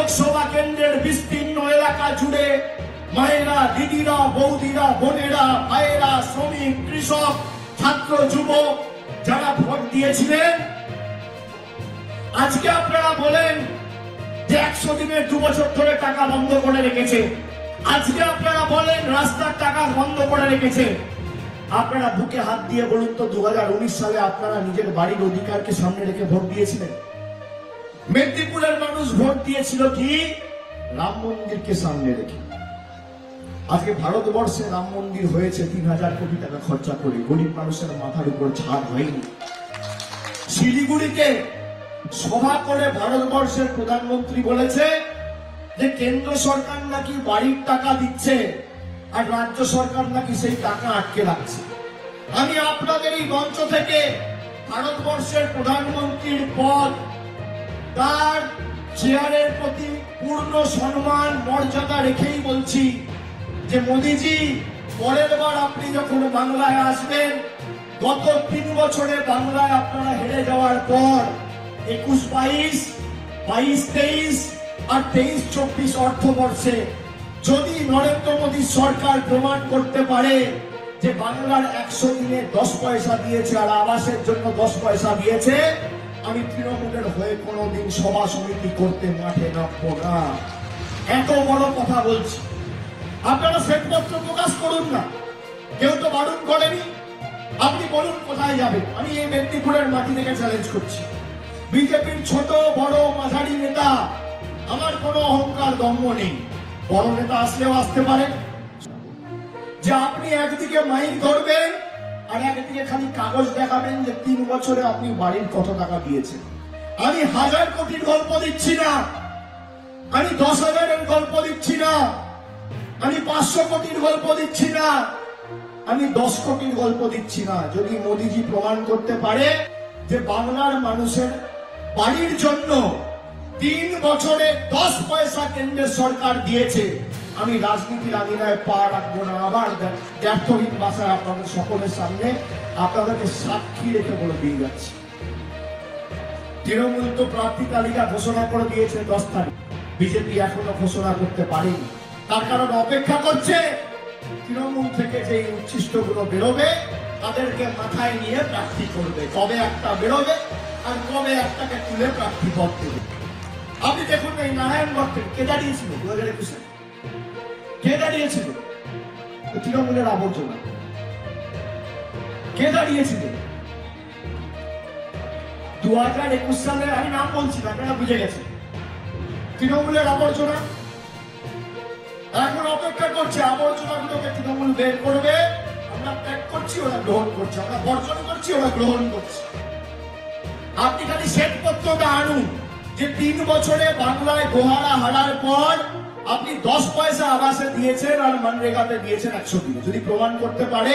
লোকসভা কেন্দ্রের বিস্তীর্ণ এলাকা জুড়ে মায়েরা, দিদিরা, বৌদিরা, বোনেরা, ভাইয়েরা, শ্রমিক, কৃষক, ছাত্র, যুবক যারা ভোট দিয়েছিলেন, আজকে আপনারা বলেন যে 100 দিনের 2 বছর ধরে টাকা বন্ধ করে রেখেছে। আজকে আপনারা বলেন রাস্তার টাকা বন্ধ করে রেখেছে। আপনারা বুকে হাত দিয়ে বলুন তো 2019 সালে আপনারা নিজের বাড়ির অধিকারকে সামনে রেখে ভোট দিয়েছিলেন? মেদিনীপুরের মানুষ ভোট দিয়েছিল কি? রাম মন্দিরকে সামনে রেখে। আজকে ভারতবর্ষে রাম মন্দির হয়েছে 3000 কোটি টাকা খরচা করে, গরিব মানুষের মাথার উপর ছাদ হয়নি। শিলিগুড়িতে সভা করে ভারতবর্ষের প্রধানমন্ত্রী বলেছে যে কেন্দ্র সরকার নাকি বাড়ির টাকা দিচ্ছে আর রাজ্য সরকার নাকি সেই টাকা আটকে রাখছে। আমি আপনাদের এই মঞ্চ থেকে ভারতবর্ষের প্রধানমন্ত্রীর পদ, তার চেয়ারের প্রতি পূর্ণ সম্মান মর্যাদা রেখেই বলছি যে মোদিজি, পরের বার আপনি যখন বাংলায় আসবেন, গত 3 বছরে বাংলায় আপনারা হেরে যাওয়ার পর 21-22, 22-23 আর 23-24 অর্থবর্ষে যদি নরেন্দ্র মোদী সরকার প্রমাণ করতে পারে যে বাংলার 100 দিনে 10 পয়সা দিয়েছে আর আবাসের জন্য 10 পয়সা দিয়েছে, আমি তৃণমূলের হয়ে কোনোদিন সভা সমিতি করতে মাঠে নামবো না। এত বড় কথা বলছি। আপনারা শ্বেতপত্র প্রকাশ করুন না, কেউ তো বারণ করেনি। আপনি বলুন কোথায় যাবে। আমি এই মেদিনীপুরের মাটি থেকে চ্যালেঞ্জ করছি। বিজেপির ছোট বড় মাঝারি নেতা, আমার কোনো অহংকার দম্ভ নেই। বড় নেতা আসলেও আসতে পারে। যে আপনি একদিকে মাইক ধরবেন আর একদিকে খালি কাগজ দেখাবেন যে 3 বছরে আপনি বাড়ির কত টাকা দিয়েছেন। আমি 1000 কোটির গল্প দিচ্ছি না, আমি 10,000-এর গল্প দিচ্ছি না, আমি 500 কোটির গল্প দিচ্ছি না, আমি 10 কোটির গল্প দিচ্ছি না। যদি মোদিজি প্রমাণ করতে পারে যে বাংলার মানুষের বাড়ির জন্য 3 বছরে 10 পয়সা কেন্দ্রের সরকার দিয়েছে, আমি রাজনীতির আঙিনায় পা রাখবো না। আবার ব্যর্থহীন ভাষায় আপনাদের সকলের সামনে আপনাদেরকে সাক্ষী রেখে বলে দিয়ে যাচ্ছি। তৃণমূল তো প্রার্থী তালিকা ঘোষণা করে দিয়েছে 10 তারিখ, বিজেপি এখনো ঘোষণা করতে পারেনি। তার কারণ অপেক্ষা করছে তৃণমূল থেকে যে উচ্ছিষ্টগুলো বেরোবে তাদেরকে মাথায় নিয়ে প্রার্থী করবে। কবে একটা বেরোবে আর কবে একটাকে তুলে প্রার্থী পদ দেবে। আপনি দেখুন এই নারায়ণগড় কে দাঁড়িয়েছিল 2021-এ? কে দাঁড়িয়েছিল? তৃণমূলের আবর্জনা। কে দাঁড়িয়েছিল 2021 সালে? আমি নাম বলছি না, আপনারা বুঝে গেছেন। তৃণমূলের আবর্জনা। এখন অপেক্ষা করছে আবর্জনাগুলোকে তৃণমূল বের করবে। আমরা ত্যাগ করছি, ওরা গ্রহণ করছে। আমরা বর্জন করছি, ওরা গ্রহণ করছে। আপনি খালি শ্বেতপত্রটা আনুন যে 3 বছরে বাংলায় গোহারা হারার পর আপনি 10 পয়সা আবাসে দিয়েছেন আর মনরেগাতে দিয়েছেন 100 দিনে। যদি প্রমাণ করতে পারে,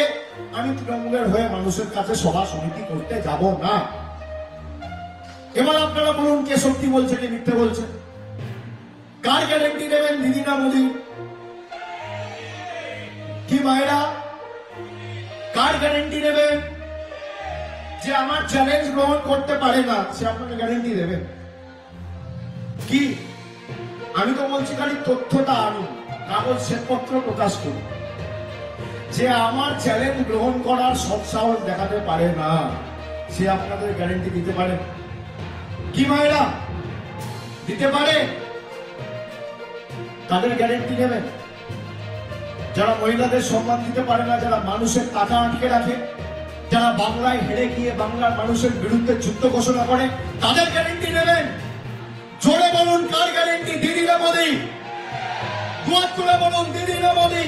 আমি তৃণমূলের হয়ে মানুষের কাছে সভা সমিতি করতে যাব না। এবার আপনারা বলুন কে সত্যি বলছে কে মিথ্যে বলছে? কার গ্যারেন্টি দেবেন, দিদি না মোদী? কি মায়েরা, কার গ্যারেন্টি দেবেন? যে আমার চ্যালেঞ্জ গ্রহণ করতে পারে না সে আপনাকে গ্যারেন্টি দেবেন কি? আমি তো বলছি খালি তথ্যটা আনুন, কাগজ শ্বেতপত্র প্রকাশ করুন। যে আমার চ্যালেঞ্জ গ্রহণ করার সৎসাহস দেখাতে পারে না সে আপনাদের গ্যারেন্টি দিতে পারে কি মায়েরা? দিতে পারে? তাদের গ্যারেন্টি নেবেন? যারা মহিলাদের সম্মান দিতে পারে না, যারা মানুষের টাকা আটকে রাখে, যারা বাংলায় হেরে গিয়ে বাংলার মানুষের বিরুদ্ধে যুদ্ধ ঘোষণা করে, তাদের গ্যারেন্টি নেবেন? জোরে বলুন কার গ্যারেন্টি, দিদি না মোদী? দুয়ার তুলে বলুন দিদি না মোদী?